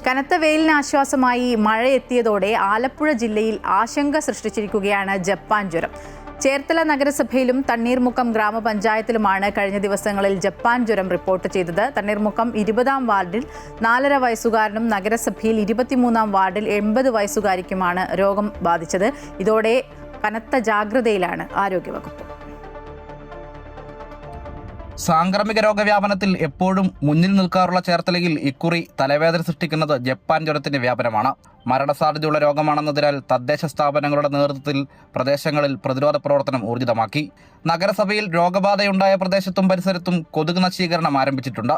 കനത്ത വെയിലിന് ആശ്വാസമായി മഴ എത്തിയതോടെ ആലപ്പുഴ ജില്ലയിൽ ആശങ്ക സൃഷ്ടിച്ചിരിക്കുകയാണ് ജപ്പാൻ ജ്വരം. ചേർത്തല നഗരസഭയിലും തണ്ണീർമുക്കം ഗ്രാമപഞ്ചായത്തിലുമാണ് കഴിഞ്ഞ ദിവസങ്ങളിൽ ജപ്പാൻ ജ്വരം റിപ്പോർട്ട് ചെയ്തത്. തണ്ണീർമുക്കം 20-ാം വാർഡിൽ 4.5 വയസ്സുകാരനും നഗരസഭയിൽ 23-ാം വാർഡിൽ 80 വയസ്സുകാരിക്കുമാണ് രോഗം ബാധിച്ചത്. ഇതോടെ കനത്ത ജാഗ്രതയിലാണ് ആരോഗ്യവകുപ്പ്. സാംക്രമിക രോഗവ്യാപനത്തിൽ എപ്പോഴും മുന്നിൽ നിൽക്കാറുള്ള ചേർത്തലയിൽ ഇക്കുറി തലവേദന സൃഷ്ടിക്കുന്നത് ജപ്പാൻ ജ്വരത്തിന്റെ വ്യാപനമാണ്. മരണസാധ്യതയുള്ള രോഗമാണെന്നതിനാൽ തദ്ദേശ സ്ഥാപനങ്ങളുടെ നേതൃത്വത്തിൽ പ്രദേശങ്ങളിൽ പ്രതിരോധ പ്രവർത്തനം ഊർജിതമാക്കി. നഗരസഭയിൽ രോഗബാധയുണ്ടായ പ്രദേശത്തും പരിസരത്തും കൊതുക് നശീകരണം ആരംഭിച്ചിട്ടുണ്ട്.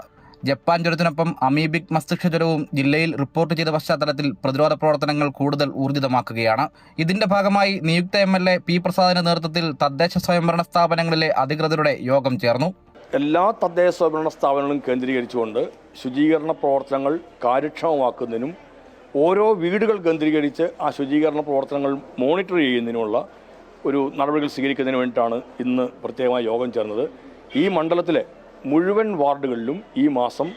ജപ്പാൻ ജ്വരത്തിനൊപ്പം അമീബിക് മസ്തിഷ്ക ജ്വരവും ജില്ലയിൽ റിപ്പോർട്ട് ചെയ്ത പശ്ചാത്തലത്തിൽ പ്രതിരോധ പ്രവർത്തനങ്ങൾ കൂടുതൽ ഊർജിതമാക്കുകയാണ്. ഇതിന്റെ ഭാഗമായി നിയുക്ത MLA പി പ്രസാദിന്റെ നേതൃത്വത്തിൽ തദ്ദേശ സ്വയംഭരണ സ്ഥാപനങ്ങളിലെ അധികൃതരുടെ യോഗം ചേർന്നു. എല്ലാ തദ്ദേശ സ്വയംഭരണ സ്ഥാപനങ്ങളും കേന്ദ്രീകരിച്ചുകൊണ്ട് ശുചീകരണ പ്രവർത്തനങ്ങൾ കാര്യക്ഷമമാക്കുന്നതിനും ഓരോ വീടുകൾ കേന്ദ്രീകരിച്ച് ആ ശുചീകരണ പ്രവർത്തനങ്ങൾ മോണിറ്റർ ചെയ്യുന്നതിനുള്ള ഒരു നടപടികൾ സ്വീകരിക്കുന്നതിന് വേണ്ടിയിട്ടാണ് ഇന്ന് പ്രത്യേകമായി യോഗം ചേർന്നത്. ഈ മണ്ഡലത്തിലെ മുഴുവൻ വാർഡുകളിലും ഈ മാസം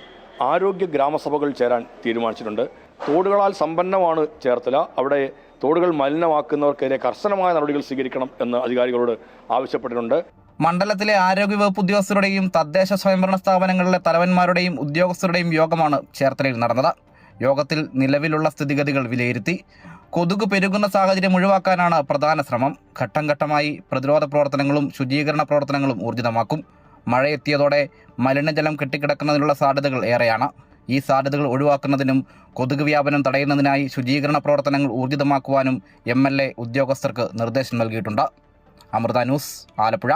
ആരോഗ്യ ഗ്രാമസഭകൾ ചേരാൻ തീരുമാനിച്ചിട്ടുണ്ട്. തോടുകളാൽ സമ്പന്നമാണ് ചേർത്തല. അവിടെ തോടുകൾ മലിനമാക്കുന്നവർക്കെതിരെ കർശനമായ നടപടികൾ സ്വീകരിക്കണം എന്ന് അധികാരികളോട് ആവശ്യപ്പെട്ടിട്ടുണ്ട്. മണ്ഡലത്തിലെ ആരോഗ്യവകുപ്പ് ഉദ്യോഗസ്ഥരുടെയും തദ്ദേശ സ്വയംഭരണ സ്ഥാപനങ്ങളിലെ തലവന്മാരുടെയും ഉദ്യോഗസ്ഥരുടെയും യോഗമാണ് ചേർത്തലയിൽ നടന്നത്. യോഗത്തിൽ നിലവിലുള്ള സ്ഥിതിഗതികൾ വിലയിരുത്തി. കൊതുക് പെരുകുന്ന സാഹചര്യം ഒഴിവാക്കാനാണ് പ്രധാന ശ്രമം. ഘട്ടം ഘട്ടമായി പ്രതിരോധ പ്രവർത്തനങ്ങളും ശുചീകരണ പ്രവർത്തനങ്ങളും ഊർജിതമാക്കും. മഴയെത്തിയതോടെ മലിനജലം കെട്ടിക്കിടക്കുന്നതിനുള്ള സാധ്യതകൾ ഏറെയാണ്. ഈ സാധ്യതകൾ ഒഴിവാക്കുന്നതിനും കൊതുക് വ്യാപനം തടയുന്നതിനായി ശുചീകരണ പ്രവർത്തനങ്ങൾ ഊർജിതമാക്കുവാനും MLA ഉദ്യോഗസ്ഥർക്ക് നിർദ്ദേശം നൽകിയിട്ടുണ്ട്. അമൃത ന്യൂസ്, ആലപ്പുഴ.